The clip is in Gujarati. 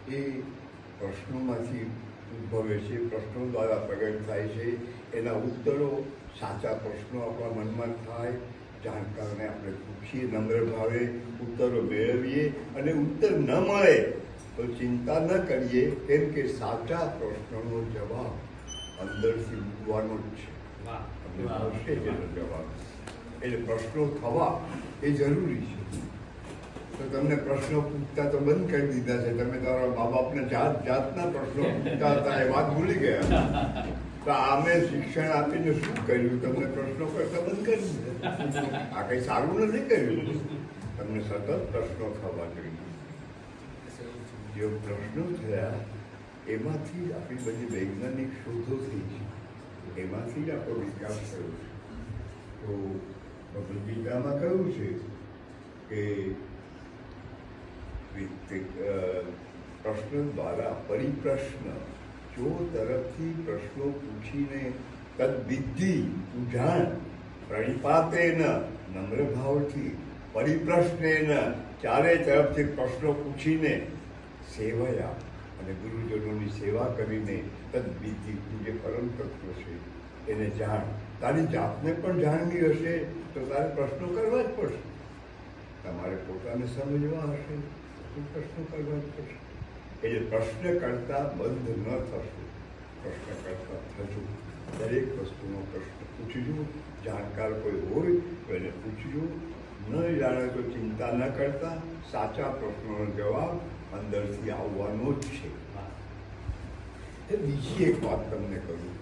એ પ્રશ્નોમાંથી ઉદ્ભવે છે, પ્રશ્નો દ્વારા પ્રગટ થાય છે. એના ઉત્તરો, સાચા પ્રશ્નો આપણા મનમાં થાય, જાણકારને આપણે પૂછીએ, નમ્ર ભાવે ઉત્તરો મેળવીએ. અને ઉત્તર ન મળે તો ચિંતા ન કરીએ, કેમ કે સાચા પ્રશ્નનો જવાબ અંદરથી ઉઠવાનો જ છે. તમને મળશે જેનો જવાબ. એટલે પ્રશ્નો થવા એ જરૂરી છે. તો તમને પ્રશ્નો પૂછતા તો બંધ કરી દીધા છે. તમે તમારા મા બાપને જાતના પ્રશ્નો પૂછતા હતા, એ વાત ભૂલી ગયા. તો આમે શિક્ષણ આપીને શું કર્યું? તમને પ્રશ્નો કરતા બંધ કરી દીધા. આ કંઈ સારું નથી કર્યું. તમને સતત પ્રશ્નો થવા જોઈએ. જે પ્રશ્નો થયા એમાંથી જ આપણી બધી વૈજ્ઞાનિક શોધો થઈ છે. એમાંથી જ આપણો વિકાસ થયો છે. તો ભગવદ્ ગીતામાં કહ્યું છે કે પ્રશ્ન દ્વારા પરિપ્રશ્ન, જો તરફથી પ્રશ્નો પૂછીને તદ વિધિ તું જાણ, પ્રણિપાતેન નમ્ર ભાવથી, પરિપ્રશ્નેન ચારે તરફથી પ્રશ્નો પૂછીને, સેવયા અને ગુરુજનોની સેવા કરીને, તદ વિધિ તું જે પરમ તત્વ છે એને જાણ. તારી જાતને પણ જાણવી હશે તો તારે પ્રશ્નો કરવા જ પડશે. તમારે પોતાને સમજવા હશે તો પ્રશ્નો કરવા જ પડશે. એટલે પ્રશ્ન કરતા બંધ ન થશો, પ્રશ્ન કરતા થજો. દરેક વસ્તુનો પ્રશ્ન પૂછજો. જાણકાર કોઈ હોય તો એને પૂછજો. ન જાણે તો ચિંતા ન કરતા, સાચા પ્રશ્નોનો જવાબ અંદરથી આવવાનો જ છે. બીજી એક વાત તમને કરું.